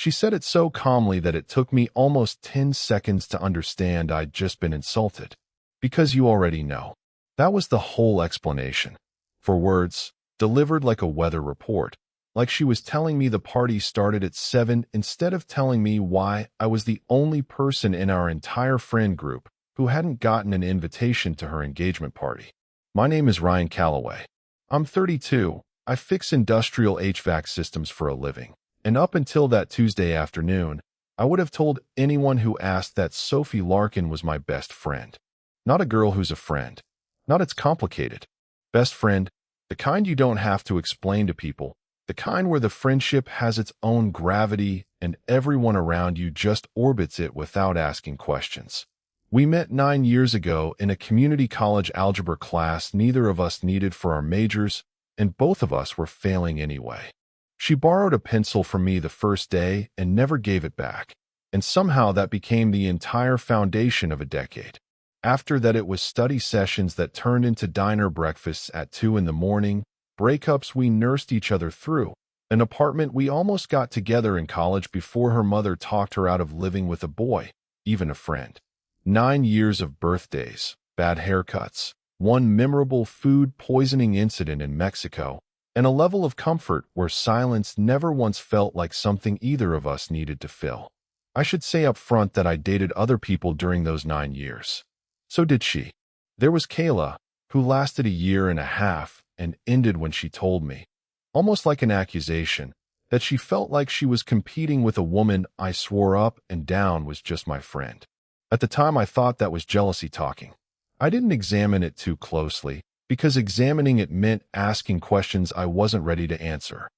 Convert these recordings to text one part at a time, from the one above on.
She said it so calmly that it took me almost 10 seconds to understand I'd just been insulted. Because you already know. That was the whole explanation. For words, delivered like a weather report. Like she was telling me the party started at 7 instead of telling me why I was the only person in our entire friend group who hadn't gotten an invitation to her engagement party. My name is Ryan Calloway. I'm 32. I fix industrial HVAC systems for a living. And up until that Tuesday afternoon, I would have told anyone who asked that Sophie Larkin was my best friend. Not a girl who's a friend. Not it's complicated. Best friend, the kind you don't have to explain to people, the kind where the friendship has its own gravity and everyone around you just orbits it without asking questions. We met 9 years ago in a community college algebra class neither of us needed for our majors, and both of us were failing anyway. She borrowed a pencil from me the first day and never gave it back, and somehow that became the entire foundation of a decade. After that, it was study sessions that turned into diner breakfasts at 2 in the morning, breakups we nursed each other through, an apartment we almost got together in college before her mother talked her out of living with a boy, even a friend. 9 years of birthdays, bad haircuts, one memorable food poisoning incident in Mexico, and a level of comfort where silence never once felt like something either of us needed to fill. I should say up front that I dated other people during those 9 years. So did she. There was Kayla, who lasted a year and a half and ended when she told me, almost like an accusation, that she felt like she was competing with a woman I swore up and down was just my friend. At the time, I thought that was jealousy talking. I didn't examine it too closely, because examining it meant asking questions I wasn't ready to answer.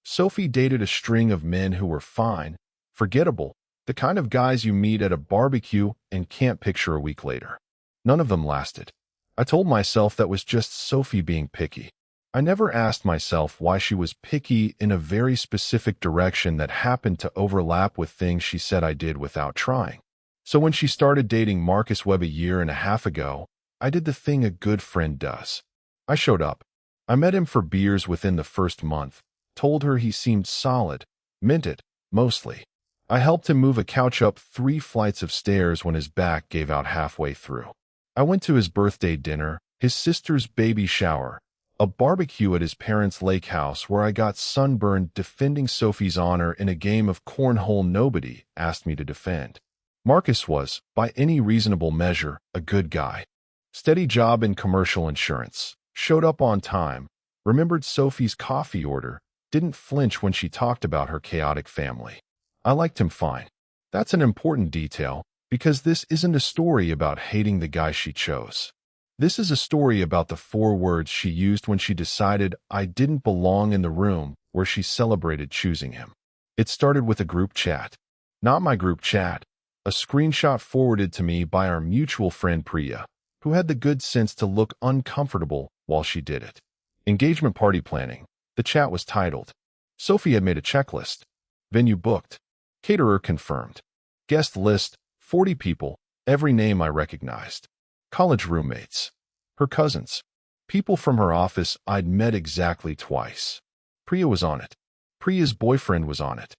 Sophie dated a string of men who were fine, forgettable, the kind of guys you meet at a barbecue and can't picture a week later. None of them lasted. I told myself that was just Sophie being picky. I never asked myself why she was picky in a very specific direction that happened to overlap with things she said I did without trying. So when she started dating Marcus Webb a year and a half ago, I did the thing a good friend does. I showed up. I met him for beers within the first month, told her he seemed solid, meant it, mostly. I helped him move a couch up 3 flights of stairs when his back gave out halfway through. I went to his birthday dinner, his sister's baby shower, a barbecue at his parents' lake house where I got sunburned defending Sophie's honor in a game of cornhole nobody asked me to defend. Marcus was, by any reasonable measure, a good guy. Steady job in commercial insurance, showed up on time, remembered Sophie's coffee order, didn't flinch when she talked about her chaotic family. I liked him fine. That's an important detail, because this isn't a story about hating the guy she chose. This is a story about the 4 words she used when she decided I didn't belong in the room where she celebrated choosing him. It started with a group chat. Not my group chat. A screenshot forwarded to me by our mutual friend Priya, who had the good sense to look uncomfortable while she did it. Engagement party planning. The chat was titled. Sophie had made a checklist. Venue booked. Caterer confirmed. Guest list, 40 people, every name I recognized. College roommates. Her cousins. People from her office I'd met exactly twice. Priya was on it. Priya's boyfriend was on it.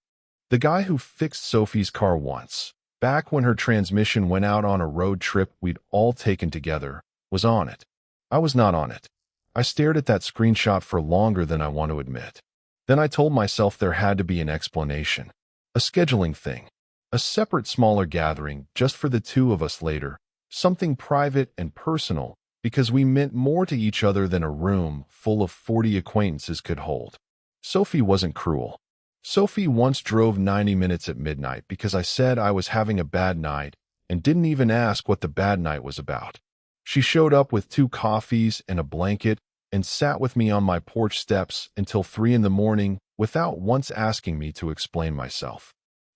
The guy who fixed Sophie's car once, back when her transmission went out on a road trip we'd all taken together, was on it. I was not on it. I stared at that screenshot for longer than I want to admit. Then I told myself there had to be an explanation. A scheduling thing. A separate smaller gathering just for the 2 of us later. Something private and personal, because we meant more to each other than a room full of 40 acquaintances could hold. Sophie wasn't cruel. Sophie once drove 90 minutes at midnight because I said I was having a bad night and didn't even ask what the bad night was about. She showed up with 2 coffees and a blanket and sat with me on my porch steps until 3 in the morning without once asking me to explain myself.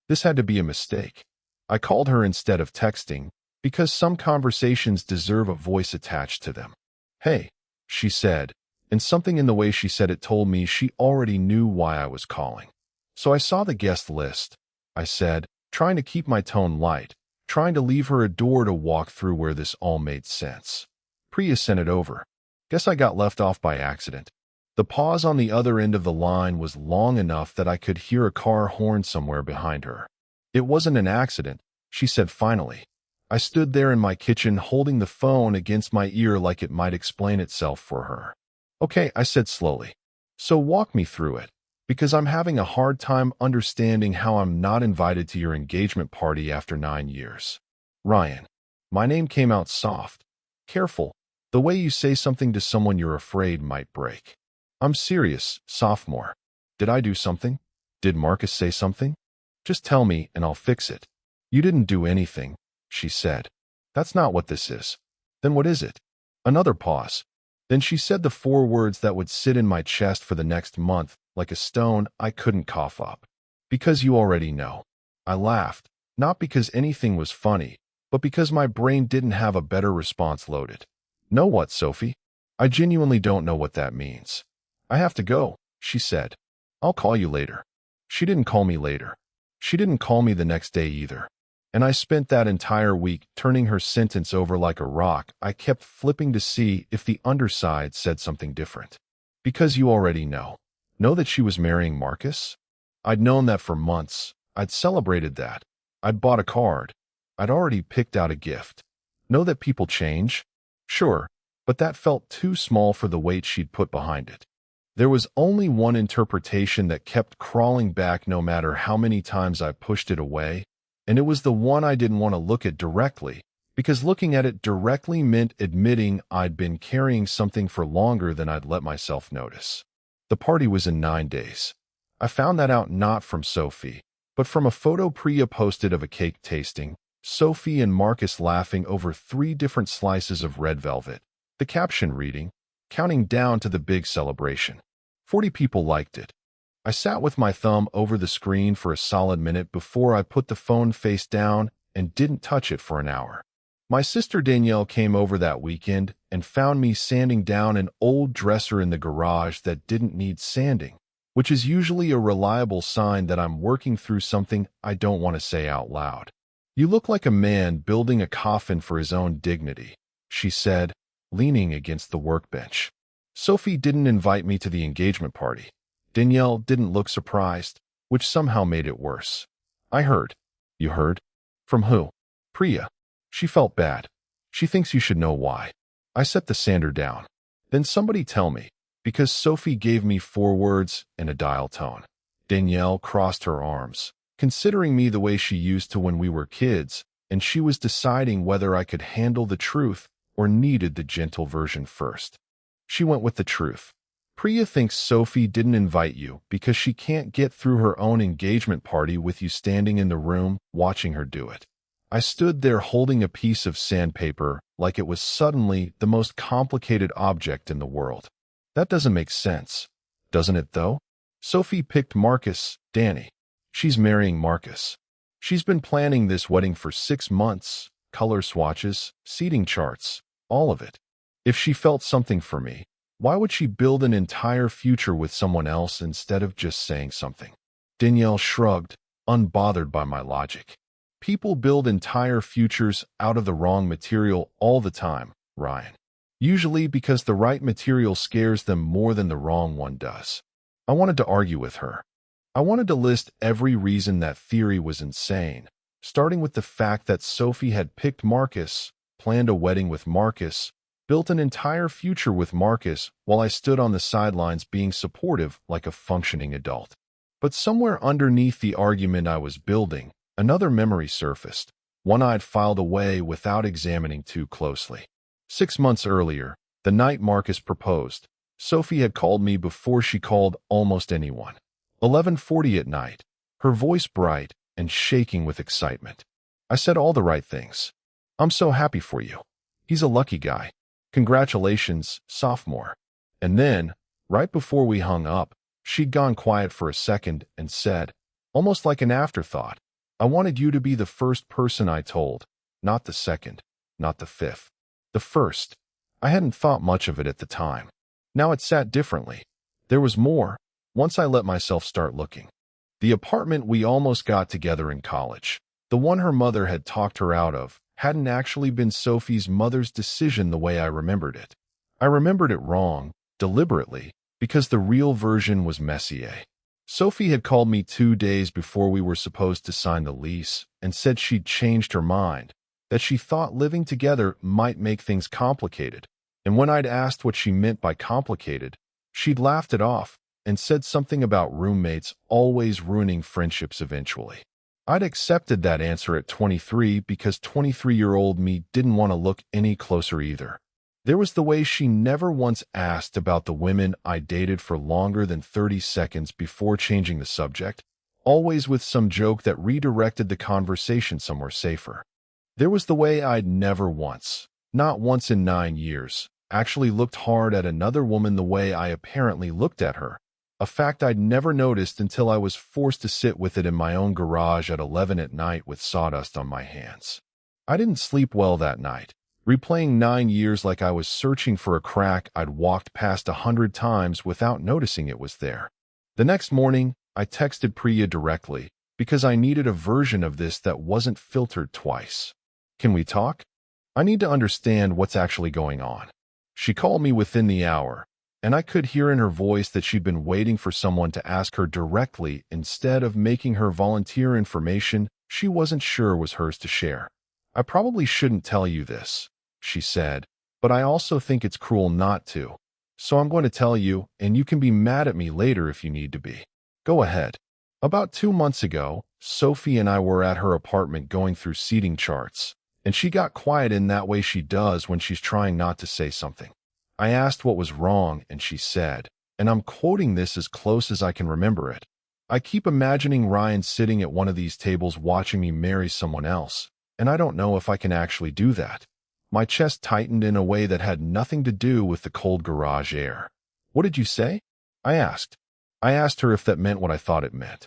This had to be a mistake. I called her instead of texting because some conversations deserve a voice attached to them. Hey, she said, and something in the way she said it told me she already knew why I was calling. So I saw the guest list, I said, trying to keep my tone light, trying to leave her a door to walk through where this all made sense. Priya sent it over. Guess I got left off by accident. The pause on the other end of the line was long enough that I could hear a car horn somewhere behind her. It wasn't an accident, she said finally. I stood there in my kitchen holding the phone against my ear like it might explain itself for her. Okay, I said slowly. So walk me through it, because I'm having a hard time understanding how I'm not invited to your engagement party after 9 years. Ryan. My name came out soft. Careful. The way you say something to someone you're afraid might break. I'm serious, sophomore. Did I do something? Did Marcus say something? Just tell me and I'll fix it. You didn't do anything, she said. That's not what this is. Then what is it? Another pause. Then she said the 4 words that would sit in my chest for the next month, like a stone I couldn't cough up. Because you already know. I laughed, not because anything was funny, but because my brain didn't have a better response loaded. Know what, Sophie? I genuinely don't know what that means. I have to go, she said. I'll call you later. She didn't call me later. She didn't call me the next day either. And I spent that entire week turning her sentence over like a rock. I kept flipping to see if the underside said something different. Because you already know. Know that she was marrying Marcus? I'd known that for months. I'd celebrated that. I'd bought a card. I'd already picked out a gift. Know that people change? Sure, but that felt too small for the weight she'd put behind it. There was only one interpretation that kept crawling back no matter how many times I pushed it away, and it was the one I didn't want to look at directly, because looking at it directly meant admitting I'd been carrying something for longer than I'd let myself notice. The party was in 9 days. I found that out not from Sophie, but from a photo Priya posted of a cake tasting, Sophie and Marcus laughing over 3 different slices of red velvet. The caption reading, "Counting down to the big celebration." 40 people liked it. I sat with my thumb over the screen for a solid minute before I put the phone face down and didn't touch it for an hour. My sister Danielle came over that weekend and found me sanding down an old dresser in the garage that didn't need sanding, which is usually a reliable sign that I'm working through something I don't want to say out loud. You look like a man building a coffin for his own dignity, she said, leaning against the workbench. Sophie didn't invite me to the engagement party. Danielle didn't look surprised, which somehow made it worse. I heard. You heard? From who? Priya. She felt bad. She thinks you should know why. I set the sander down. Then somebody tell me, because Sophie gave me 4 words and a dial tone. Danielle crossed her arms, considering me the way she used to when we were kids, and she was deciding whether I could handle the truth or needed the gentle version first. She went with the truth. Priya thinks Sophie didn't invite you because she can't get through her own engagement party with you standing in the room watching her do it. I stood there holding a piece of sandpaper like it was suddenly the most complicated object in the world. That doesn't make sense, doesn't it though? Sophie picked Marcus, Danny. She's marrying Marcus. She's been planning this wedding for 6 months, color swatches, seating charts, all of it. If she felt something for me, why would she build an entire future with someone else instead of just saying something? Danielle shrugged, unbothered by my logic. People build entire futures out of the wrong material all the time, Ryan. Usually because the right material scares them more than the wrong one does. I wanted to argue with her. I wanted to list every reason that theory was insane, starting with the fact that Sophie had picked Marcus, planned a wedding with Marcus, built an entire future with Marcus while I stood on the sidelines being supportive like a functioning adult. But somewhere underneath the argument I was building, another memory surfaced, one I'd filed away without examining too closely. 6 months earlier, the night Marcus proposed, Sophie had called me before she called almost anyone. 11:40 at night, her voice bright and shaking with excitement. I said all the right things. I'm so happy for you. He's a lucky guy. Congratulations, sophomore. And then, right before we hung up, she'd gone quiet for a second and said, almost like an afterthought, I wanted you to be the first person I told, not the second, not the 5th. The first. I hadn't thought much of it at the time. Now it sat differently. There was more, once I let myself start looking. The apartment we almost got together in college, the one her mother had talked her out of, hadn't actually been Sophie's mother's decision the way I remembered it. I remembered it wrong, deliberately, because the real version was Messier. Sophie had called me 2 days before we were supposed to sign the lease and said she'd changed her mind, that she thought living together might make things complicated. And when I'd asked what she meant by complicated, she'd laughed it off and said something about roommates always ruining friendships eventually. I'd accepted that answer at 23 because 23-year-old me didn't want to look any closer either. There was the way she never once asked about the women I dated for longer than 30 seconds before changing the subject, always with some joke that redirected the conversation somewhere safer. There was the way I'd never once, not once in 9 years, actually looked hard at another woman the way I apparently looked at her, a fact I'd never noticed until I was forced to sit with it in my own garage at 11 at night with sawdust on my hands. I didn't sleep well that night, replaying 9 years like I was searching for a crack I'd walked past 100 times without noticing it was there. The next morning, I texted Priya directly, because I needed a version of this that wasn't filtered twice. Can we talk? I need to understand what's actually going on. She called me within the hour, and I could hear in her voice that she'd been waiting for someone to ask her directly instead of making her volunteer information she wasn't sure was hers to share. I probably shouldn't tell you this, she said, but I also think it's cruel not to. So I'm going to tell you, and you can be mad at me later if you need to be. Go ahead. About 2 months ago, Sophie and I were at her apartment going through seating charts, and she got quiet in that way she does when she's trying not to say something. I asked what was wrong, and she said, and I'm quoting this as close as I can remember it, "I keep imagining Ryan sitting at one of these tables watching me marry someone else, and I don't know if I can actually do that." My chest tightened in a way that had nothing to do with the cold garage air. "What did you say?" I asked. I asked her if that meant what I thought it meant.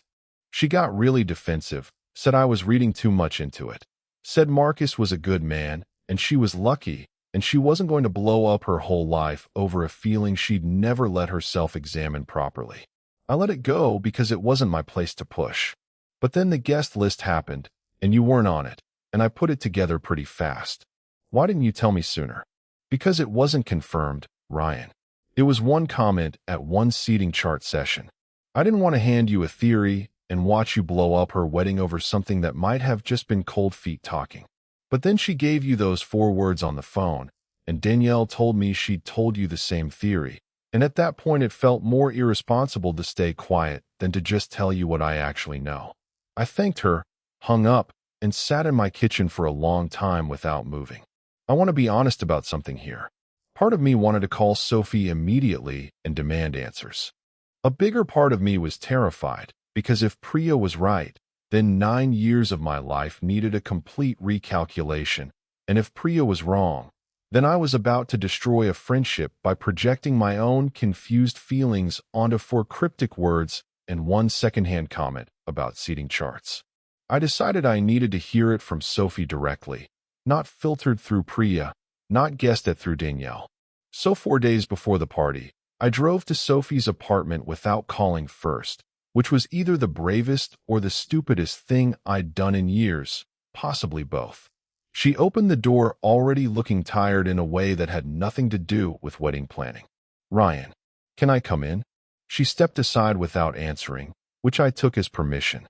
She got really defensive, said I was reading too much into it, said Marcus was a good man, and she was lucky, and she wasn't going to blow up her whole life over a feeling she'd never let herself examine properly. I let it go because it wasn't my place to push. But then the guest list happened, and you weren't on it, and I put it together pretty fast. Why didn't you tell me sooner? Because it wasn't confirmed, Ryan. It was one comment at one seating chart session. I didn't want to hand you a theory and watch you blow up her wedding over something that might have just been cold feet talking. But then she gave you those 4 words on the phone, and Danielle told me she'd told you the same theory, and at that point it felt more irresponsible to stay quiet than to just tell you what I actually know. I thanked her, hung up, and sat in my kitchen for a long time without moving. I want to be honest about something here. Part of me wanted to call Sophie immediately and demand answers. A bigger part of me was terrified, because if Priya was right, then 9 years of my life needed a complete recalculation, and if Priya was wrong, then I was about to destroy a friendship by projecting my own confused feelings onto 4 cryptic words and 1 secondhand comment about seating charts. I decided I needed to hear it from Sophie directly, not filtered through Priya, not guessed at through Danielle. So 4 days before the party, I drove to Sophie's apartment without calling first, which was either the bravest or the stupidest thing I'd done in years, possibly both. She opened the door already looking tired in a way that had nothing to do with wedding planning. "Ryan, can I come in?" She stepped aside without answering, which I took as permission.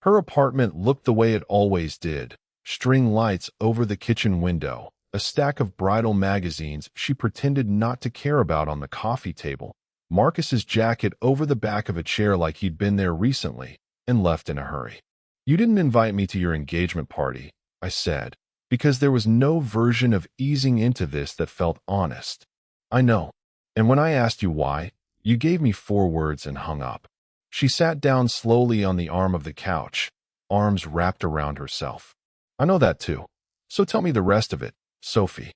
Her apartment looked the way it always did, string lights over the kitchen window, a stack of bridal magazines she pretended not to care about on the coffee table, Marcus's jacket over the back of a chair like he'd been there recently, and left in a hurry. "You didn't invite me to your engagement party," I said, because there was no version of easing into this that felt honest. "I know. And when I asked you why, you gave me 4 words and hung up." She sat down slowly on the arm of the couch, arms wrapped around herself. "I know that too. So tell me the rest of it, Sophie.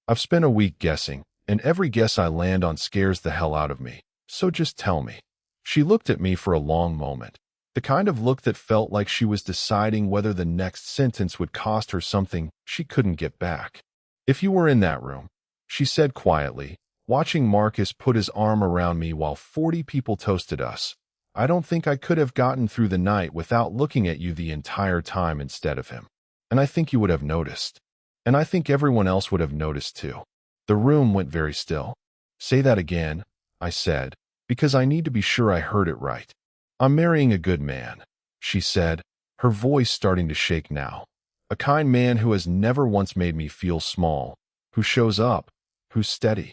I've spent a week guessing, and every guess I land on scares the hell out of me, so just tell me." She looked at me for a long moment, the kind of look that felt like she was deciding whether the next sentence would cost her something she couldn't get back. "If you were in that room," she said quietly, watching Marcus put his arm around me while 40 people toasted us, "I don't think I could have gotten through the night without looking at you the entire time instead of him. And I think you would have noticed. And I think everyone else would have noticed too." The room went very still. "Say that again," I said, because I need to be sure I heard it right. I'm marrying a good man, she said, her voice starting to shake now. A kind man who has never once made me feel small, who shows up, who's steady.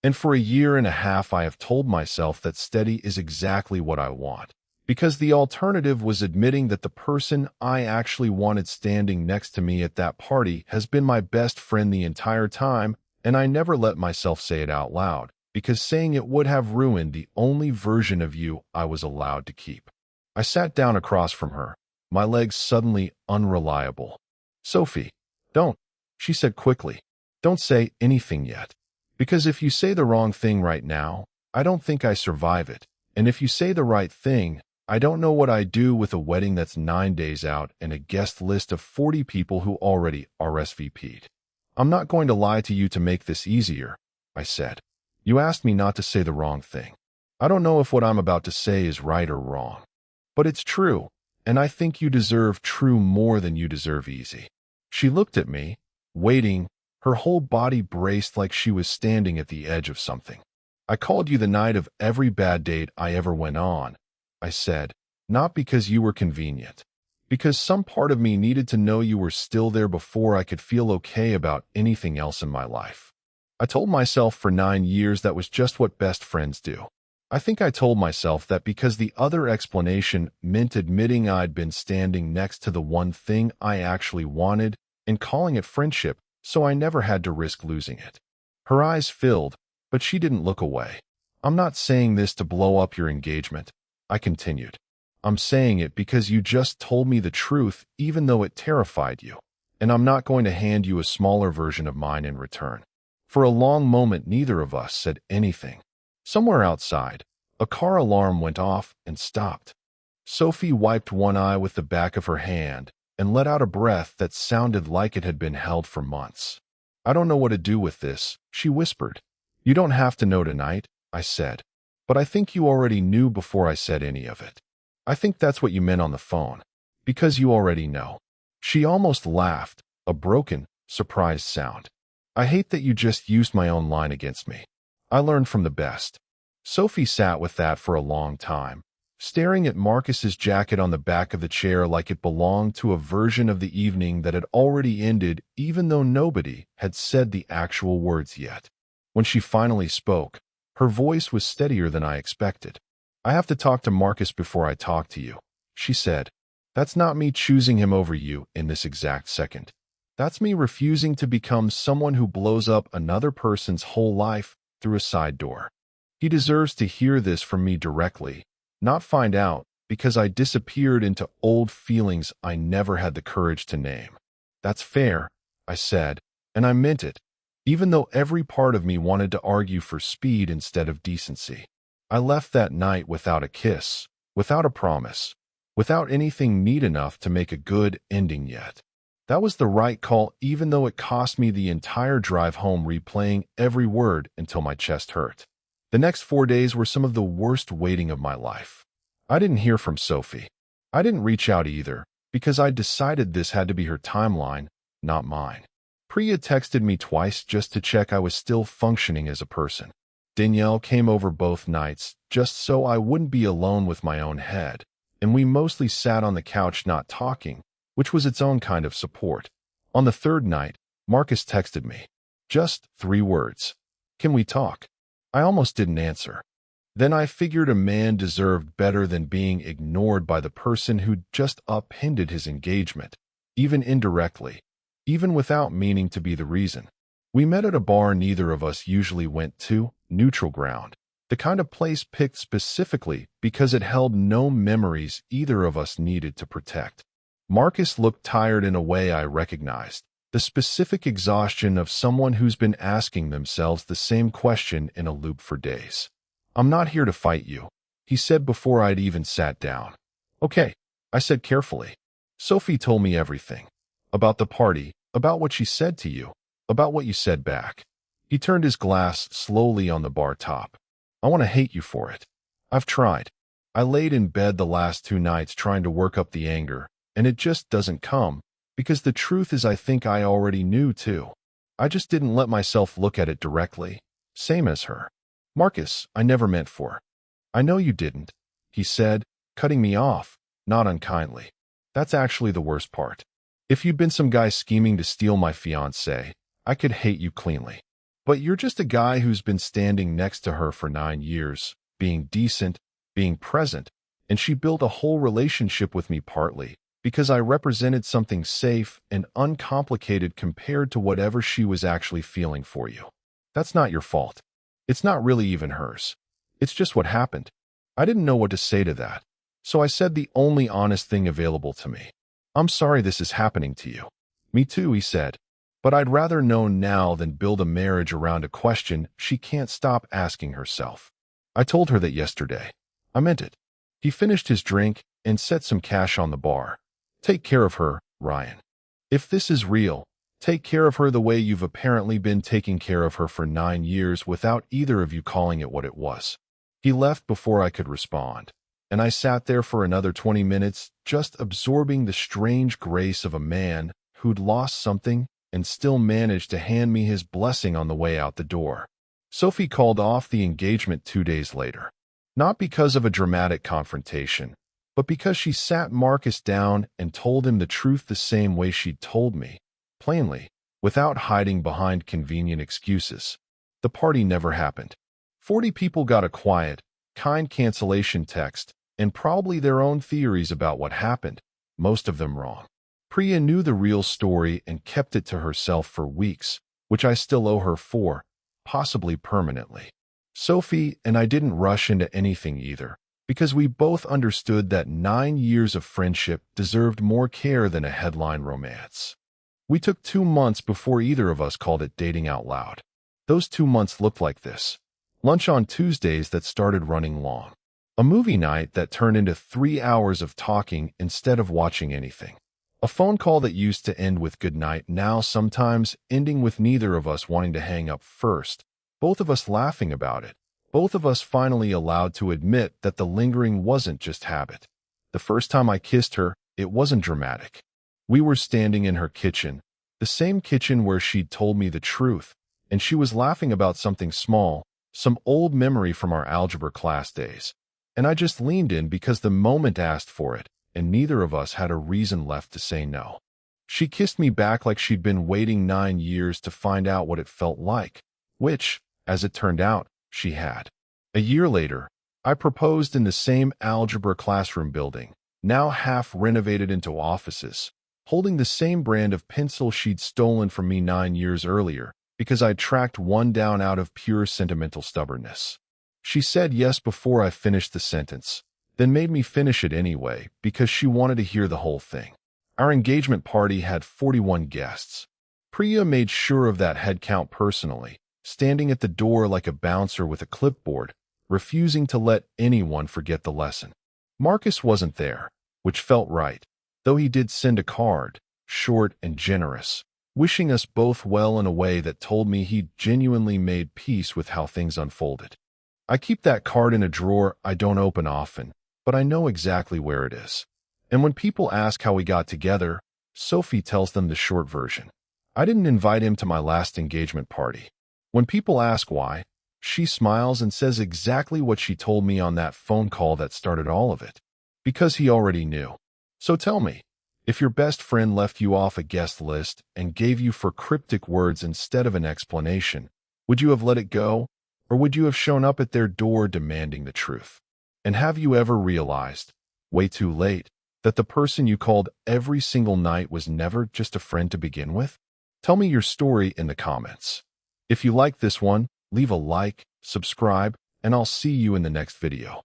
And for a year and a half I have told myself that steady is exactly what I want, because the alternative was admitting that the person I actually wanted standing next to me at that party has been my best friend the entire time, and I never let myself say it out loud, because saying it would have ruined the only version of you I was allowed to keep. I sat down across from her, my legs suddenly unreliable. Sophie, don't, she said quickly. Don't say anything yet. Because if you say the wrong thing right now, I don't think I survive it. And if you say the right thing, I don't know what I do with a wedding that's 9 days out and a guest list of 40 people who already RSVP'd. I'm not going to lie to you to make this easier, I said. You asked me not to say the wrong thing. I don't know if what I'm about to say is right or wrong. But it's true, and I think you deserve true more than you deserve easy. She looked at me, waiting, her whole body braced like she was standing at the edge of something. I called you the night of every bad date I ever went on, I said, not because you were convenient, because some part of me needed to know you were still there before I could feel okay about anything else in my life. I told myself for 9 years that was just what best friends do. I think I told myself that because the other explanation meant admitting I'd been standing next to the one thing I actually wanted and calling it friendship, so I never had to risk losing it. Her eyes filled, but she didn't look away. I'm not saying this to blow up your engagement, I continued. I'm saying it because you just told me the truth even though it terrified you, and I'm not going to hand you a smaller version of mine in return. For a long moment neither of us said anything. Somewhere outside, a car alarm went off and stopped. Sophie wiped one eye with the back of her hand and let out a breath that sounded like it had been held for months. I don't know what to do with this, she whispered. You don't have to know tonight, I said. But I think you already knew before I said any of it. I think that's what you meant on the phone. Because you already know. She almost laughed, a broken, surprised sound. I hate that you just used my own line against me. I learned from the best. Sophie sat with that for a long time, staring at Marcus's jacket on the back of the chair like it belonged to a version of the evening that had already ended even though nobody had said the actual words yet. When she finally spoke, her voice was steadier than I expected. I have to talk to Marcus before I talk to you, she said. That's not me choosing him over you in this exact second. That's me refusing to become someone who blows up another person's whole life through a side door. He deserves to hear this from me directly, not find out because I disappeared into old feelings I never had the courage to name. That's fair, I said, and I meant it, even though every part of me wanted to argue for speed instead of decency. I left that night without a kiss, without a promise, without anything neat enough to make a good ending yet. That was the right call even though it cost me the entire drive home replaying every word until my chest hurt. The next 4 days were some of the worst waiting of my life. I didn't hear from Sophie. I didn't reach out either, because I decided this had to be her timeline, not mine. Priya texted me twice just to check I was still functioning as a person. Danielle came over both nights, just so I wouldn't be alone with my own head, and we mostly sat on the couch not talking, which was its own kind of support. On the third night, Marcus texted me. Just 3 words. Can we talk? I almost didn't answer. Then I figured a man deserved better than being ignored by the person who just upended his engagement, even indirectly, even without meaning to be the reason. We met at a bar neither of us usually went to, neutral ground, the kind of place picked specifically because it held no memories either of us needed to protect. Marcus looked tired in a way I recognized, the specific exhaustion of someone who's been asking themselves the same question in a loop for days. I'm not here to fight you, he said before I'd even sat down. Okay, I said carefully. Sophie told me everything. About the party, about what she said to you, about what you said back. He turned his glass slowly on the bar top. I want to hate you for it. I've tried. I laid in bed the last 2 nights trying to work up the anger, and it just doesn't come, because the truth is I think I already knew too. I just didn't let myself look at it directly. Same as her. Marcus, I never meant for. I know you didn't, he said, cutting me off, not unkindly. That's actually the worst part. If you'd been some guy scheming to steal my fiancée, I could hate you cleanly. But you're just a guy who's been standing next to her for 9 years, being decent, being present, and she built a whole relationship with me partly because I represented something safe and uncomplicated compared to whatever she was actually feeling for you. That's not your fault. It's not really even hers. It's just what happened. I didn't know what to say to that, so I said the only honest thing available to me. I'm sorry this is happening to you. Me too, he said. But I'd rather know now than build a marriage around a question she can't stop asking herself. I told her that yesterday. I meant it. He finished his drink and set some cash on the bar. Take care of her, Ryan. If this is real, take care of her the way you've apparently been taking care of her for 9 years without either of you calling it what it was. He left before I could respond, and I sat there for another 20 minutes just absorbing the strange grace of a man who'd lost something and still managed to hand me his blessing on the way out the door. Sophie called off the engagement 2 days later. Not because of a dramatic confrontation, but because she sat Marcus down and told him the truth the same way she'd told me, plainly, without hiding behind convenient excuses. The party never happened. 40 people got a quiet, kind cancellation text, and probably their own theories about what happened, most of them wrong. Priya knew the real story and kept it to herself for weeks, which I still owe her for, possibly permanently. Sophie and I didn't rush into anything either, because we both understood that 9 years of friendship deserved more care than a headline romance. We took 2 months before either of us called it dating out loud. Those 2 months looked like this. Lunch on Tuesdays that started running long. A movie night that turned into 3 hours of talking instead of watching anything. A phone call that used to end with good night, now sometimes ending with neither of us wanting to hang up first. Both of us laughing about it. Both of us finally allowed to admit that the lingering wasn't just habit. The first time I kissed her, it wasn't dramatic. We were standing in her kitchen, the same kitchen where she'd told me the truth, and she was laughing about something small, some old memory from our algebra class days. And I just leaned in because the moment asked for it, and neither of us had a reason left to say no. She kissed me back like she'd been waiting 9 years to find out what it felt like, which, as it turned out, she had. A year later, I proposed in the same algebra classroom building, now half renovated into offices, holding the same brand of pencil she'd stolen from me 9 years earlier because I'd tracked one down out of pure sentimental stubbornness. She said yes before I finished the sentence, then made me finish it anyway because she wanted to hear the whole thing. Our engagement party had 41 guests. Priya made sure of that head count personally, standing at the door like a bouncer with a clipboard, refusing to let anyone forget the lesson. Marcus wasn't there, which felt right, though he did send a card, short and generous, wishing us both well in a way that told me he'd genuinely made peace with how things unfolded. I keep that card in a drawer I don't open often, but I know exactly where it is. And when people ask how we got together, Sophie tells them the short version. I didn't invite him to my last engagement party. When people ask why, she smiles and says exactly what she told me on that phone call that started all of it. Because he already knew. So tell me, if your best friend left you off a guest list and gave you for cryptic words instead of an explanation, would you have let it go, or would you have shown up at their door demanding the truth? And have you ever realized, way too late, that the person you called every single night was never just a friend to begin with? Tell me your story in the comments. If you like this one, leave a like, subscribe, and I'll see you in the next video.